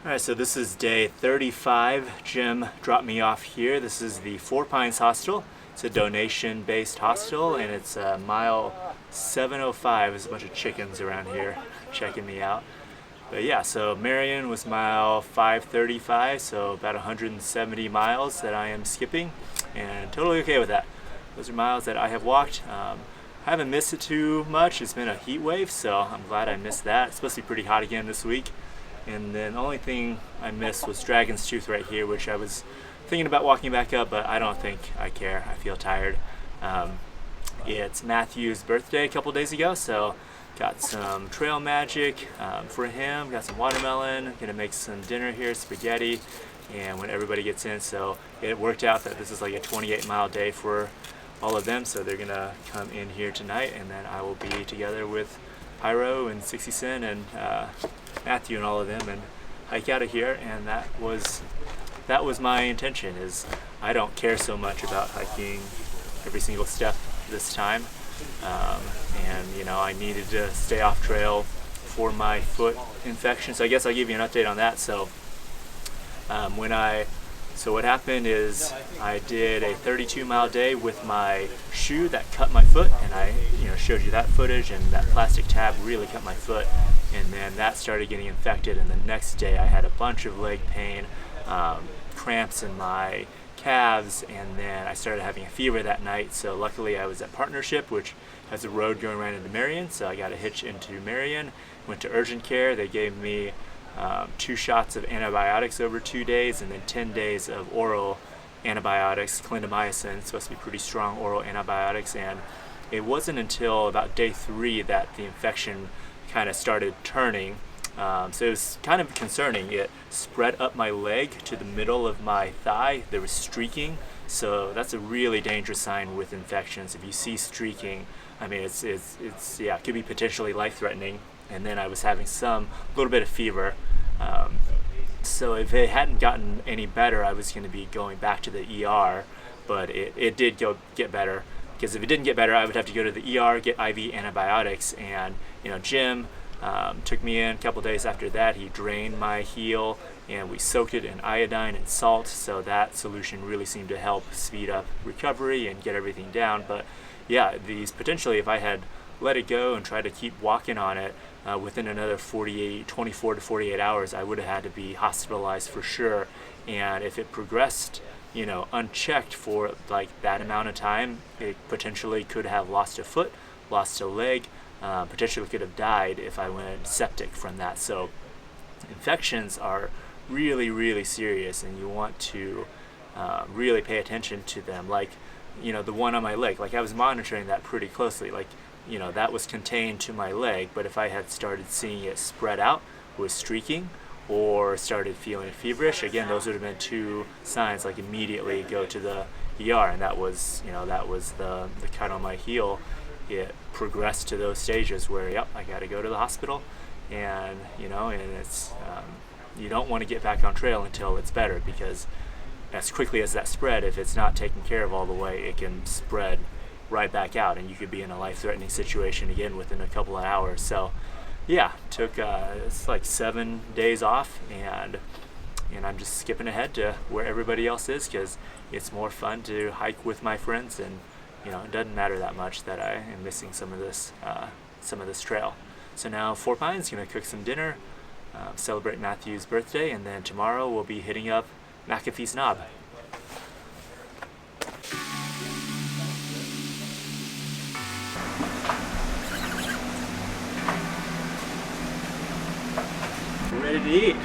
Alright, so this is day 35. Jim dropped me off here. This is the Four Pines Hostel. It's a donation-based hostel, and it's mile 705. There's a bunch of chickens around here checking me out. But yeah, so Marion was mile 535, so about 170 miles that I am skipping, and totally okay with that. Those are miles that I have walked. I haven't missed it too much. It's been a heat wave, so I'm glad I missed that. It's supposed to be pretty hot again this week. And then the only thing I missed was Dragon's Tooth right here, which I was thinking about walking back up, but I don't think I care. I feel tired. It's Matthew's birthday a couple days ago, so got some trail magic for him, got some watermelon, gonna make some dinner here, spaghetti, and when everybody gets in, so it worked out that this is like a 28-mile day for all of them, so they're gonna come in here tonight, and then I will be together with Pyro and 60 Cent and Matthew and all of them and hike out of here. And that was my intention. Is I don't care so much about hiking every single step this time, and you know, I needed to stay off trail for my foot infection, so I guess I'll give you an update on that. So what happened is I did a 32-mile day with my shoe that cut my foot, and I showed you that footage, and that plastic tab really cut my foot, and then that started getting infected, and the next day I had a bunch of leg pain, cramps in my calves, and then I started having a fever that night. So luckily I was at Partnership, which has a road going right into Marion, so I got a hitch into Marion, went to urgent care. They gave me 2 shots of antibiotics over 2 days, and then 10 days of oral antibiotics, clindamycin, supposed to be pretty strong oral antibiotics. And it wasn't until about day 3 that the infection kind of started turning. So it was kind of concerning. It spread up my leg to the middle of my thigh. There was streaking, so that's a really dangerous sign with infections. If you see streaking, I mean, it could be potentially life-threatening. And then I was having a little bit of fever. So if it hadn't gotten any better, I was going to be going back to the ER, but it did get better, because if it didn't get better, I would have to go to the ER, get IV antibiotics. And Jim took me in a couple days after that. He drained my heel, and we soaked it in iodine and salt, so that solution really seemed to help speed up recovery and get everything down. But yeah, potentially, if I had let it go and tried to keep walking on it, within another 24 to 48 hours, I would have had to be hospitalized for sure. And if it progressed, unchecked for like that amount of time, it potentially could have lost a foot, lost a leg, potentially could have died if I went septic from that. So infections are really, really serious, and you want to really pay attention to them. Like, the one on my leg, like I was monitoring that pretty closely. Like, that was contained to my leg, but if I had started seeing it spread out, was streaking, or started feeling feverish, again, those would have been 2 signs, like immediately go to the ER. And that was the cut on my heel. It progressed to those stages where, yep, I got to go to the hospital, and and it's you don't want to get back on trail until it's better, because as quickly as that spread, if it's not taken care of all the way, it can spread right back out, and you could be in a life-threatening situation again within a couple of hours. So yeah, took it's like 7 days off, and I'm just skipping ahead to where everybody else is, because it's more fun to hike with my friends, and it doesn't matter that much that I am missing some of this trail. So now Four Pines gonna cook some dinner, celebrate Matthew's birthday, and then tomorrow we'll be hitting up McAfee's Knob. We're ready to eat.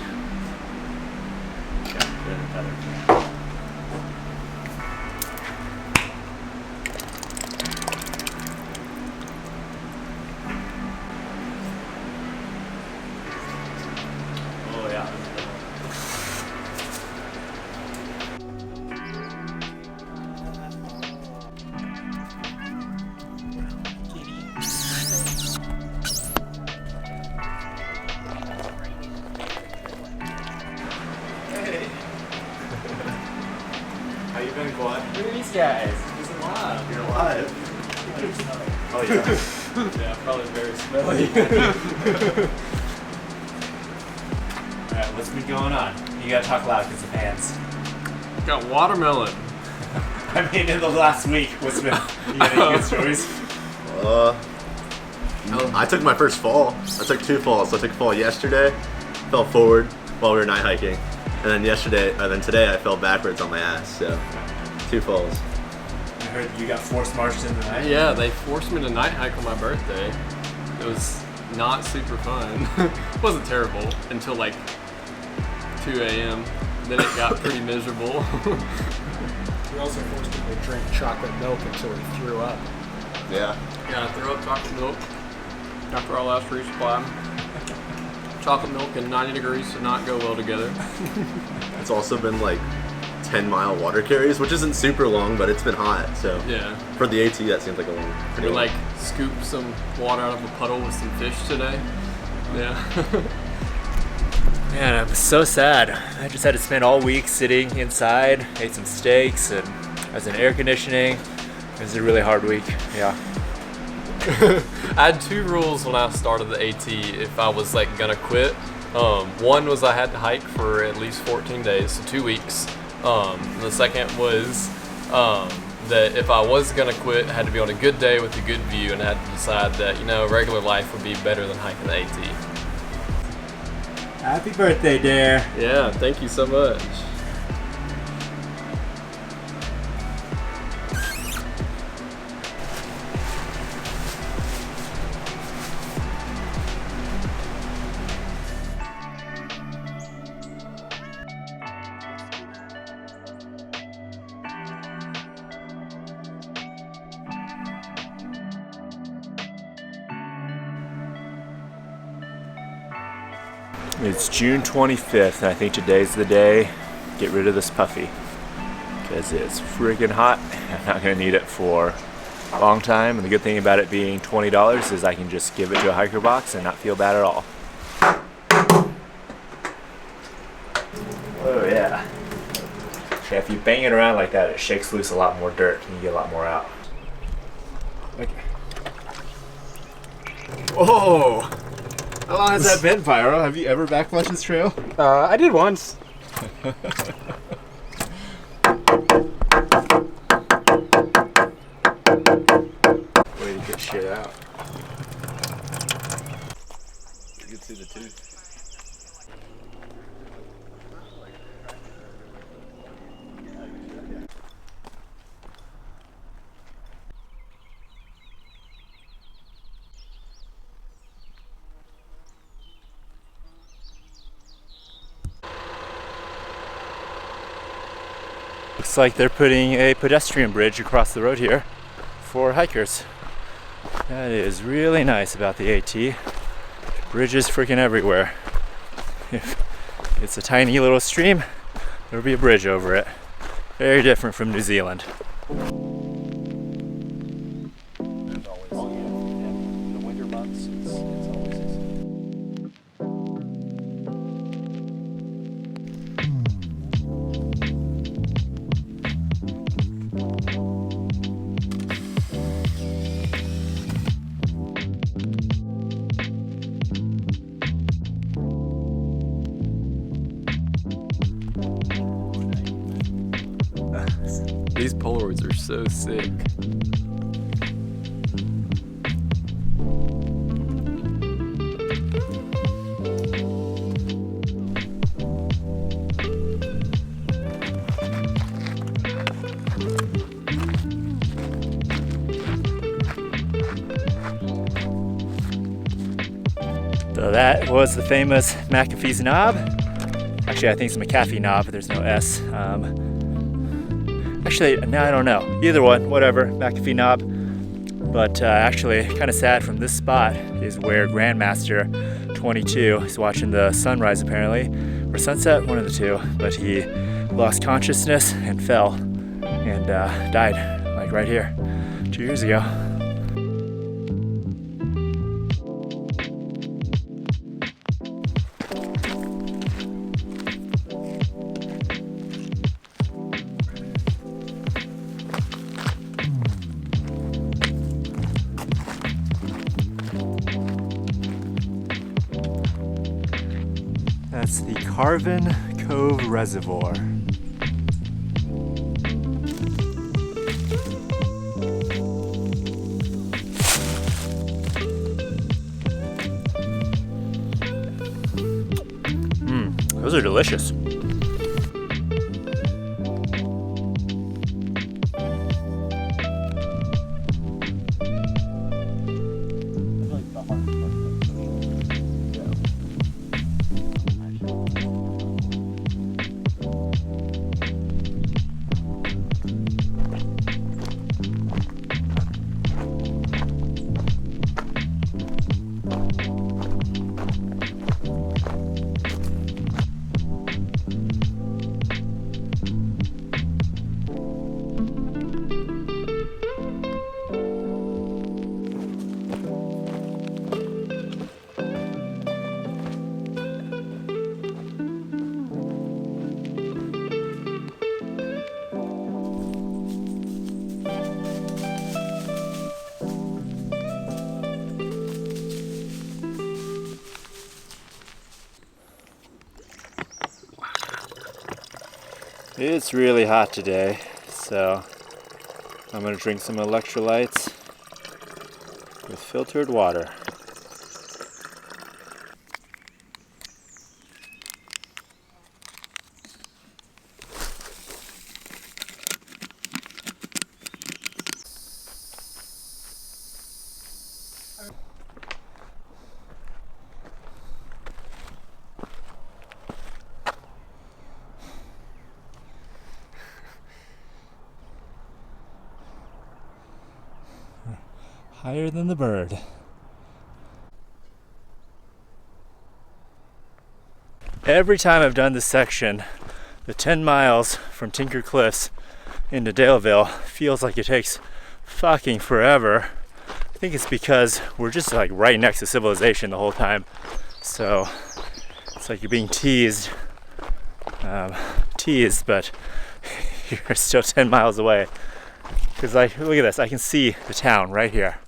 Oh yeah. How you been, Quad? Look at these guys. He's alive. You're alive. Oh yeah. Yeah, probably very smelly. Alright, what's been going on? You gotta talk loud because of fans. Got watermelon. I mean, in the last week, what's been, you got any good stories? I took my first fall. I took 2 falls. So I took a fall yesterday, fell forward while we were night hiking, and then today I fell backwards on my ass. So 2 falls. I heard you got forced marched in the night. Yeah, they forced me to night hike on my birthday. It was not super fun. It wasn't terrible until like 2 a.m. Then it got pretty miserable. We also forced him to drink chocolate milk until he threw up. Yeah. Yeah, I threw up chocolate milk after our last resupply. Chocolate milk and 90 degrees did not go well together. It's also been like 10-mile water carries, which isn't super long, but it's been hot. So Yeah. for the AT, that seems like a long. We Pretty long. like scooped some water out of a puddle with some fish today. Yeah. Man, I was so sad. I just had to spend all week sitting inside, ate some steaks, and I was in air conditioning. It was a really hard week. Yeah. I had 2 rules when I started the AT if I was like gonna quit. One was I had to hike for at least 14 days, so 2 weeks. The second was that if I was gonna quit, it had to be on a good day with a good view, and I had to decide that, you know, regular life would be better than hiking the AT. Happy birthday, Dare. Yeah, thank you so much. It's June 25th, and I think today's the day. Get rid of this puffy because it's freaking hot. I'm not gonna need it for a long time, and the good thing about it being $20 is I can just give it to a hiker box and not feel bad at all. Oh yeah. Okay, if you bang it around like that, it shakes loose a lot more dirt and you get a lot more out. Okay. Whoa! How long has that been, Pyro? Have you ever backflushed this trail? I did once. Way to get shit out. You can see the tooth. Looks like they're putting a pedestrian bridge across the road here for hikers. That is really nice about the AT. Bridges freaking everywhere. If it's a tiny little stream, there'll be a bridge over it. Very different from New Zealand. These Polaroids are so sick. So that was the famous McAfee's knob. Actually, I think it's McAffee knob, but there's no S. Actually, no, I don't know. Either one, whatever, McAfee knob. But actually, kind of sad from this spot is where Grandmaster 22 is watching the sunrise apparently, or sunset, one of the two. But he lost consciousness and fell and died, like right here, 2 years ago. That's the Carvin Cove Reservoir. Those are delicious. It's really hot today, so I'm going to drink some electrolytes with filtered water. Higher than the bird. Every time I've done this section, the 10 miles from Tinker Cliffs into Daleville feels like it takes fucking forever. I think it's because we're just like right next to civilization the whole time. So it's like you're being teased, but you're still 10 miles away. Because like, look at this, I can see the town right here.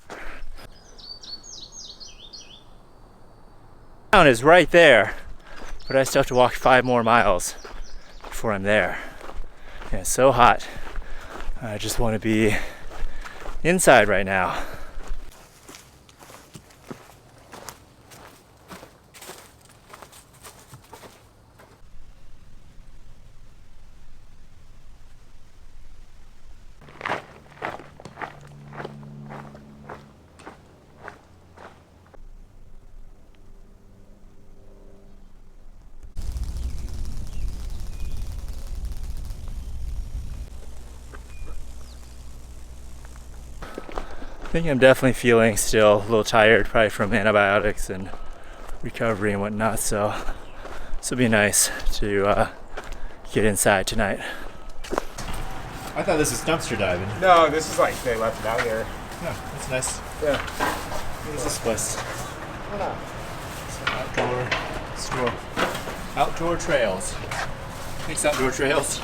The town is right there, but I still have to walk 5 more miles before I'm there. And it's so hot. I just want to be inside right now. I think I'm definitely feeling still a little tired, probably from antibiotics and recovery and whatnot, so this will be nice to get inside tonight. I thought this was dumpster diving. No, this is like they left it out here. Oh, that's nice. Yeah. What is this place? Why not? Outdoor store. Outdoor trails. Thanks, Outdoor Trails.